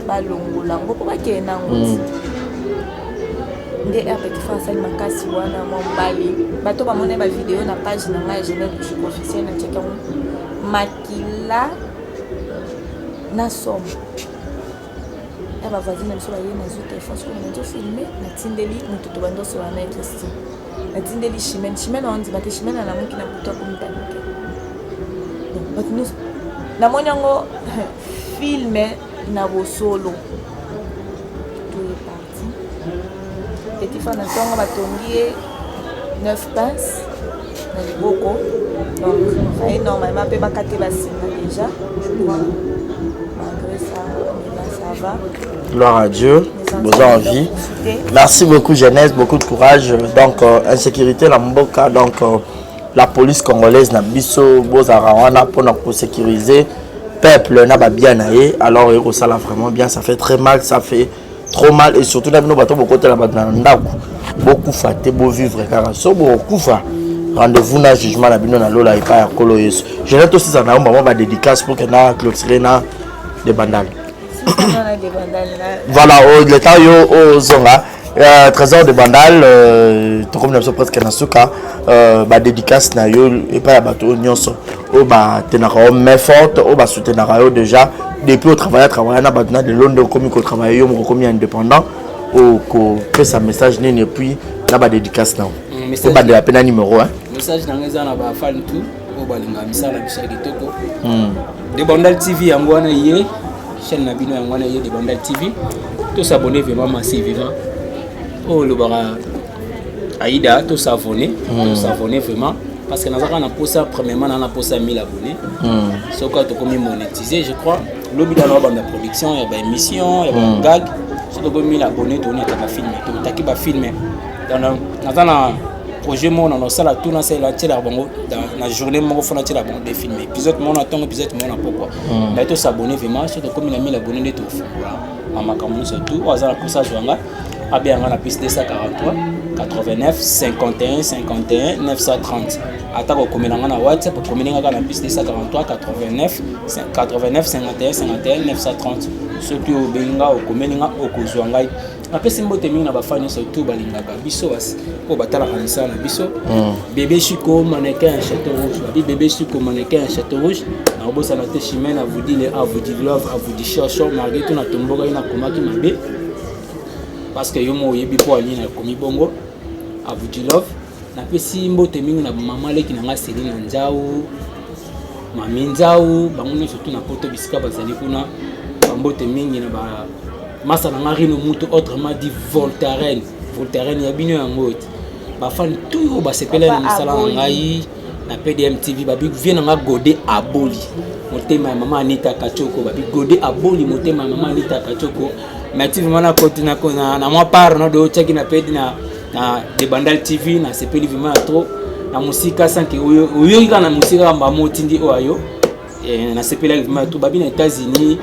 D: balongola ngo po bakena ngo nde petit français makasi wana mombali bato bamone ba vidéo na page na nga jeune officiel na cheka makila na somme aba voisine na biso baye na zo téléphone so na zo filmer na tindeli mutu to bando so na Christi na tindeli chimene on dit ba chimene na muki na buto ko mitanike donc but nous na monyango filmer na bo solo tout est parti petit fan na tonga batongi 9 pinces na liboko donc ça normalement pe bakate basina déjà malgré ça ça va.
C: Gloire à Dieu, besoin envie. Merci beaucoup jeunesse, beaucoup de courage. Donc insécurité la mboka, donc la police congolaise na biso bozarawana pour sécuriser peuple na ba bien naé. Alors ça là vraiment bien, ça fait très mal, ça fait trop mal et surtout na bino bato bokote la batna ndaku. Beaucoup faté beau vivre car so beaucoup fa. Rendez-vous na jugement na bino na lola ipa ya kolo yesu. Je vais aussi ça na ba dédicace pour que na clôturer na des bandales. Voilà, le temps yo zonga trésor de bandal to comme nous presque na suka ba dédicace na yo et pas bato nyonso o ba tenaka mais forte o ba soutenaka yo déjà depuis au travail na batna de Londres comme ko travailler yo mo comme indépendant o ko fait sa message ni et puis na ba dédicace na o ba de la peine numéro 1
B: message na ngeza na ba fan tout o ba linga misala bisaki toko de bandal TV yango na yé chaîne na bino yango na yé de bandal TV to s'abonner vraiment massivement oh le bara Aïda to s'abonner vraiment parce que nous avons posé premièrement on a posé 1000 abonnés ce quoi to comme monétiser je crois lobby dans la production il y a des émissions il y a des gags sur le 1000 abonnés to on a filmé to taki ba filmer dans un projet mon on a ça la tout dans c'est la télé bongo dans la journée mon faut la télé bongo de filmer épisode mon attend épisode mon pourquoi mais to s'abonner vraiment sur comme 1000 abonnés de tout voilà mama kamu surtout on a pour ça joanga a bien on a plus 243 89 51 51 930 attaque comme na WhatsApp comme na plus 243 89 89 51 51 930 ceux qui au benga au komelinga au kozwanga après simbote mingi na bafani surtout balingaka biso ko batala kanisa na biso bébé Chico mannequin château rouge bébé Chico mannequin château rouge na obosa na te chimene à vous dire love à vous dire chercheur malgré tout na tomboka ina komaki mabe parce que yo mo yebi po ali na komi bongo à vous dire love napesi mbote mingi na mama leki nanga Céline na Nzau mami Nzau bango nyonso tu na poto bisika bazali kuna mbote mingi na ba masa nanga Rino Mutu autrement dit Voltaren ya bino yango ete bafani tout basepela na misala na ngai na PDM TV babi vient na Godé aboli motema ya mama Anita Kachoko babi Godé aboli motema ya mama Anita Kachoko mais TV mana kotina na moi part no do cheki na pedi na de Bandal TV na sepeli vima trop na musika sanke oyo na musika kamba motindi oyo na sepeli vima trop babi na États-Unis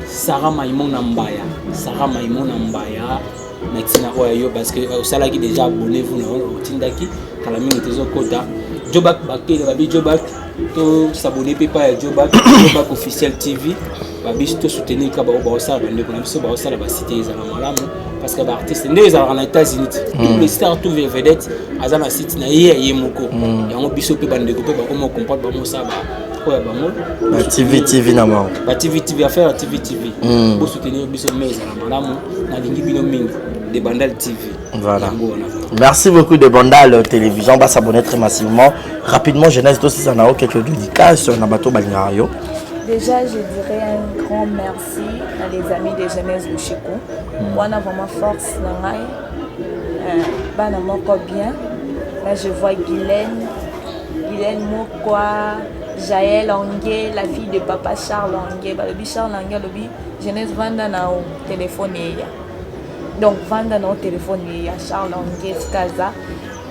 B: Sarah Maimona Mbaya Metina oyo parce que au salaki déjà abonné vous na otindaki kala mingi tezo kota Jobak bakele babi Jobak to s'abonner pepa ya Jobak officiel TV babi to soutenir ka ba osala bande ko na biso ba osala ba cité ezala malamu parce que ba artiste nde ezala na États-Unis tous les stars tout vedette azana site na ye moko yango biso pe bande ko pe ba comment comprendre ba mosaba quoi ba mo
C: ba TV na ma
B: ba TV affaire TV pour soutenir biso mais ezala malamu na lingi bino mingi de Bandal TV.
C: Voilà. Merci beaucoup de Bandal Télévision. On va s'abonner très massivement. Rapidement, jeunesse aussi, ça n'a quelques dédicaces sur Nabato Balinario.
D: Déjà, je dirais un grand merci à les amis des jeunesses de Chico. On a vraiment force dans la moko bien. Là, je vois Guylaine Mokwa, Jaël Angué, la fille de papa Charles Angué. Le Charles Angué, le jeunesse vanda na au téléphone. Donc, vendre nos téléphones, il y a Charles Angué, Skaza,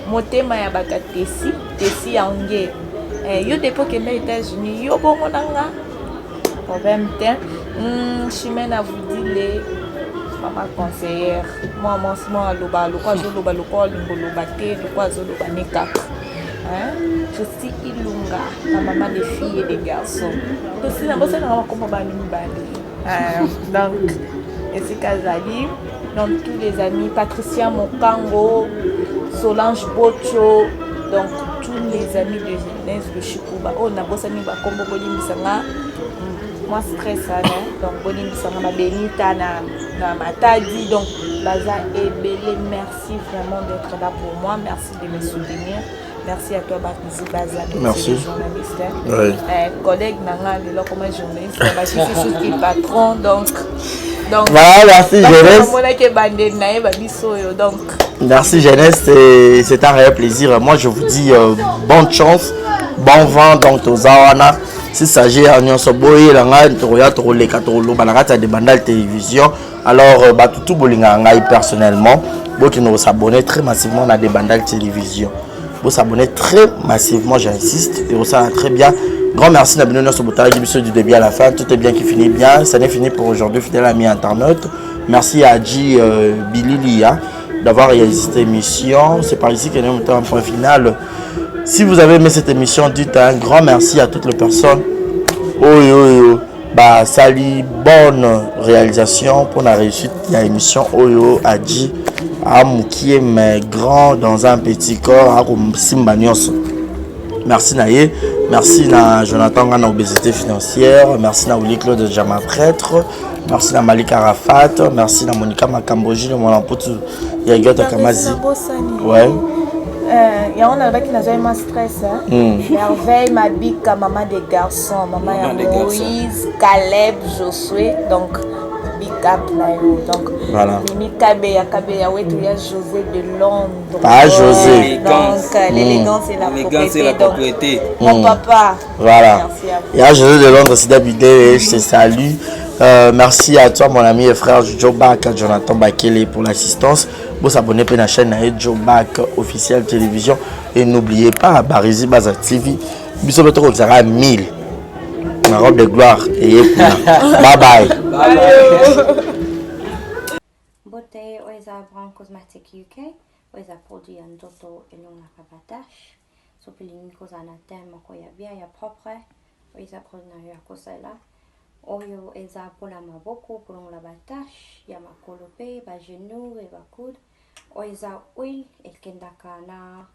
D: Motema ya baka Tessi Angué. Yo dépôt que les États-Unis, yo bon monanga. Problème temps, chemin à vous dire les maman conseillère. Moi, loba, je suis Ilunga, la maman des filles et des garçons. Aussi, la bosse n'a pas donc, et c'est Kazali. Donc tous les amis, Patricia Mokango, Solange Bocho, donc tous les amis de jeunesse de Chikuba. Oh, na bossa ni ba kombo bolimbisanga. Moi stress donc bolimbisanga ma Benita na Matadi donc baza ebele, merci vraiment d'être là pour moi, merci de me soutenir. Merci à toi Bakisi Baza, merci journaliste. Oui. Collègue nanga de là comme journaliste, je suis patron donc
C: voilà, merci jeunesse. Merci jeunesse, c'est un réel plaisir. Moi je vous dis bonne chance, bon vent donc aux Awana. Si s'agit à Nyon Soboy, Langa, Toroya, Toroleka, Torolo, Banarata de Bandal Télévision. Alors, tout Bolinga personnellement, vous qui nous abonnez très massivement à des Bandal Télévision. Vous s'abonnez très massivement, j'insiste, et ça très bien. Grand merci d'abonner notre du début à la fin. Tout est bien qui finit bien. Ça n'est fini pour aujourd'hui, fidèle ami internaute. Merci à Adji Bililia d'avoir réalisé cette émission. C'est par ici que nous mettons un point final. Si vous avez aimé cette émission, dites un grand merci à toutes les personnes. Salut, bonne réalisation pour la réussite de l'émission. Adji Amoukie, mais grand dans un petit corps. À Simbanios. Merci Naye, merci na Jonathan Gana obésité financière, merci na Willy Claude Jama prêtre, merci na Malik Arafat, merci na Monica Makamboji le mon empoute Yagota Kamazi. Ouais.
D: Il y a un avec qui n'a jamais stress. Merveille, Mabika, maman des garçons, maman Moïse, Caleb, Josué, donc donc
C: voilà.
D: José de Londres.
C: Ah, José.
D: Donc l'élégance et la propriété. Mon papa.
C: Voilà. Il y a José de Londres, c'est d'habiter, je te salue. Merci à toi, mon ami et frère Joe Back, Jonathan Bakele pour l'assistance. Vous vous abonnez à la chaîne Joe Back officielle télévision. Et n'oubliez pas, Barizi Baza TV. Bisous, vous avez 1000. Ma robe de gloire et bye bye.
H: Beauté oiza Brand Cosmetic UK oiza produit en toto et non la rabatache so pilingi koza na tema ko ya bien ya propre oiza produit na ya kosela oyo eza pola maboko pour la batache ya makolope ba genou et ba coude oiza oil et kendaka na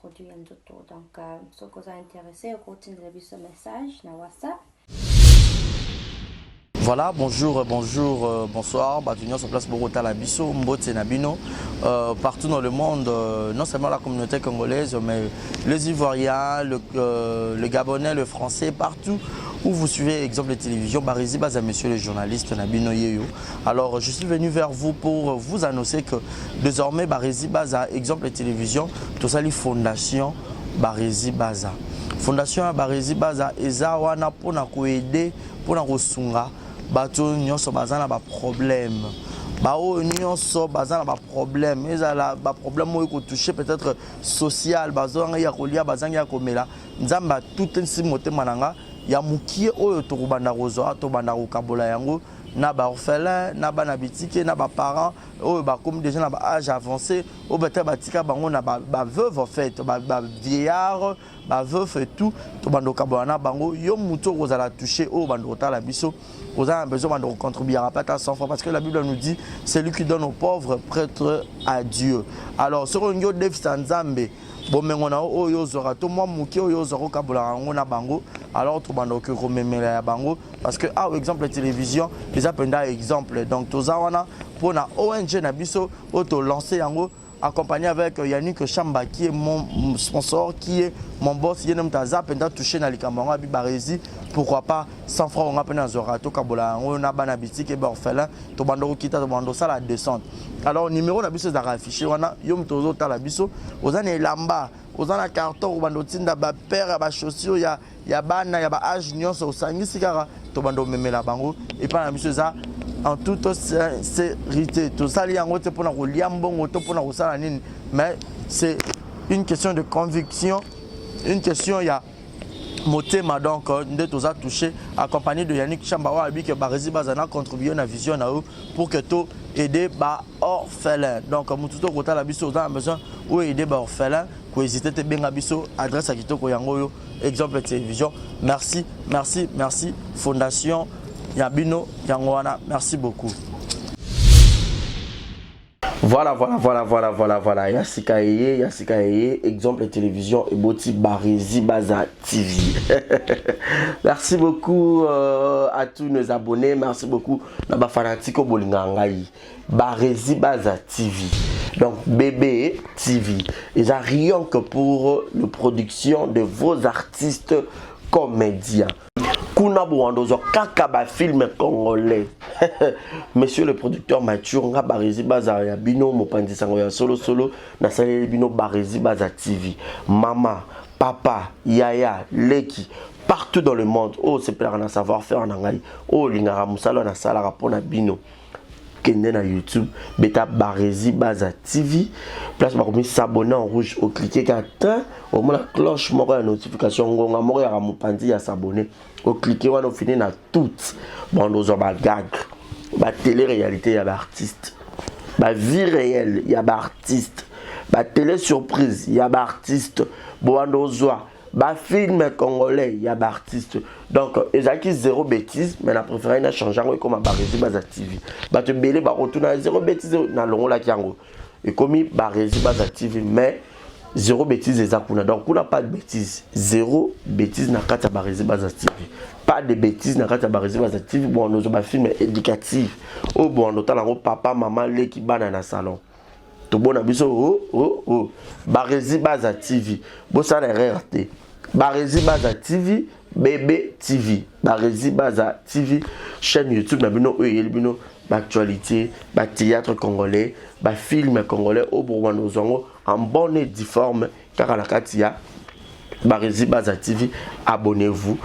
H: produit en toto donc so koza intéressé au continue de ce message na WhatsApp.
C: Voilà, bonjour, bonsoir. Batunion sur place Bogota Labiso, Mbote Nabino. Partout dans le monde, non seulement la communauté congolaise, mais les Ivoiriens, le Gabonais, le Français, partout où vous suivez exemple de télévision, Barizi Baza, monsieur le journaliste Nabino Yeyo. Alors, je suis venu vers vous pour vous annoncer que désormais, Barizi Baza, exemple de télévision, tout ça, les fondations Barizi Baza. Fondation Barizi Baza, eza wana pona ko aider, pona ko sunga, bato nyonso baza na ba problème. Bao nyonso baza na ba problème, ezala ba problème mo ko toucher peut-être social, bazo ya ko lia bazanga ya ko mela. Nzamba tout nsi motema nanga ya mukie oyo to banda rozo to banda ko kabola yango na ba orphelin na ba na bitike na ba parents oyo ba comme déjà na ba âge avancé o beta batika bango na ba veuve en fait ba vieillard ba veuve et tout to banda ko kabola na bango yo muto ko za la toucher o banda ko tala biso vous avez besoin de contribuer à pas à 100 fois parce que la Bible nous dit c'est lui qui donne aux pauvres prêtre à Dieu. Alors sur un yo dev sanzambe bon mengona oyo zora to moi muki oyo zora kabola ngo na bango alors to banda ko rememela ya bango parce que ah exemple la télévision les appenda exemple donc to zawana pour na ONG na biso auto lancer yango accompagné avec Yannick Chamba qui est mon sponsor, qui est mon boss, qui est Taza, pendant touché dans les camarades Barizi, pourquoi pas 100 francs on a peine à Zorato Kabola, on a banabiti qui est orphelin, to bando kita to bando ça la descente. Alors numéro la biso d'ara affiché, on a yom tozo ta la biso, aux années lamba, aux années carton, au bando tinda ba père, ba chaussures, ya bana, ya ba âge nyonso au sangi sigara, to bando meme la bango, et pas la biso ça. En toute sincérité, tout ça, mais c'est une question de conviction, une question, il y a motema donc, de tout ça touché, accompagné de Yannick Chambawa, que Barizi Bazana contribué à la vision pour que tout aider les orphelins. Donc, tout le côté la biso, on a besoin d'aider les orphelins, pour hésiter à bien biso, adresse à Kitoko Yangoyo, exemple de télévision. Merci, merci, merci, Fondation Yabino Yangwana, merci beaucoup. Voilà. Yassika Eye, exemple de télévision et Boti Barizi Baza TV. Merci beaucoup à tous nos abonnés. Merci beaucoup à Fanatico Bolingangaï. Barizi Baza TV. Donc BB TV. Ils ont rien que pour la production de vos artistes comédiens. Kuna Bouandozo Kakaba film congolais. Monsieur le producteur Mathieu nga Barizi Baza ya bino mopandi sango ya solo na salé bino Barizi Baza TV. Mama, papa, yaya, leki partout dans le monde. Oh c'est plein na savoir-faire en angai. Oh lingara musalo na sala rapona bino. Kende na YouTube, beta Barizi Baza TV. Place par comme s'abonner en rouge au cliquer qu'atteint au moins la cloche moko la notification ngonga moko ya mopandi ya s'abonner. Au cliquer on finit na toutes. Bon nous ba gag. Ba télé-réalité ya ba artiste. Ba vie réelle ya ba artiste. Ba télé surprise ya ba artiste. Bon nous ba film congolais ya ba artiste. Donc ezaki zéro bêtise mais la préféré na changer comme Barizi Baza TV. Ba te belé ba retourner zéro bêtise na longo la kiango. Et comme Barizi Baza TV mais zéro bêtise ezakuna. Donc on n'a pas de bêtise. Zéro bêtise na kata Barizi Baza TV. Pas de bêtises na kata Barizi Baza TV. Bon nous ba film éducatif. Oh bon on tala papa maman les qui bana na salon. To bon abiso oh Barizi Baza TV. Bon ça la RT. Barizi Baza TV, Bébé TV, Barizi Baza TV, chaîne YouTube, nabino bino, actualité, théâtre congolais, film congolais au Bourgogne en bonne et difforme, car à la Katia, Barizi Baza TV, abonnez-vous.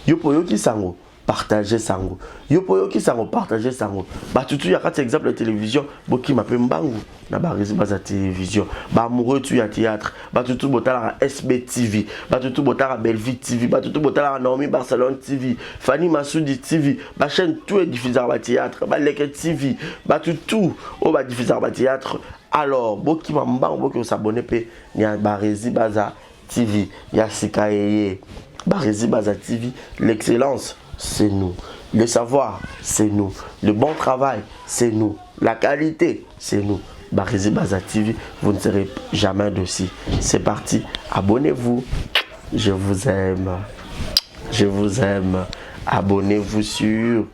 C: Yopo qui sango. Partagez sango. Yopo qui sango partager sango. Tutu ya kati exemple de télévision, boki mape mbangu na Barizi Baza télévision. Amoureux tu ya théâtre. Tutu botala SB TV. Tutu botala Belleville TV. Tutu botala Naomi Barcelone TV. Fanny Massoudi TV. Chaîne tout est diffusé à théâtre. Leke TV. Tutu o ba diffusé à théâtre. Alors boki mbangu boki s'abonner pe ya Barizi Baza TV. Ya Sikaye. Barizi Baza TV, l'excellence c'est nous. Le savoir, c'est nous. Le bon travail, c'est nous. La qualité, c'est nous. Barizi Baza TV, vous ne serez jamais dessus. C'est parti. Abonnez-vous. Je vous aime. abonnez-vous sur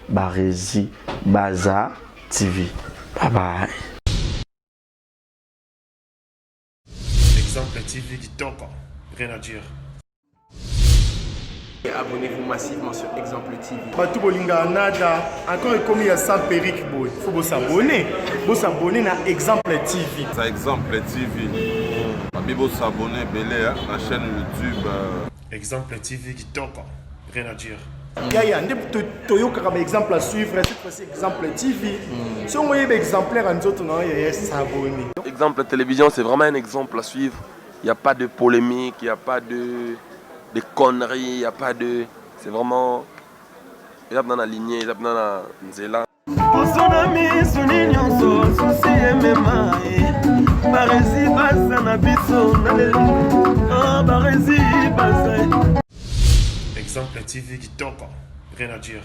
C: Barési Baza TV. Bye bye.
E: Exemple TV qui toque, rien à dire.
B: Abonnez-vous massivement sur Exemple TV.
E: Batou Bolinga Nada, encore comme il y a 100 perruques, il faut vous s'abonner. Vous s'abonner à Exemple TV.
G: C'est Exemple TV. Vous s'abonner belé à la chaîne YouTube.
E: Exemple TV qui toque, rien à dire. Il y a un exemple à suivre, cette fois-ci Exemple TV. Si on voit un exemplaire en autres, il y a s'abonner.
F: Exemple télévision, c'est vraiment un exemple à suivre. Il n'y a pas de polémique, il n'y a pas de conneries, il n'y a pas de... C'est vraiment... Il y a dans la lignée, il y a dans la nzela.
E: Exemple TV qui toque, rien à dire.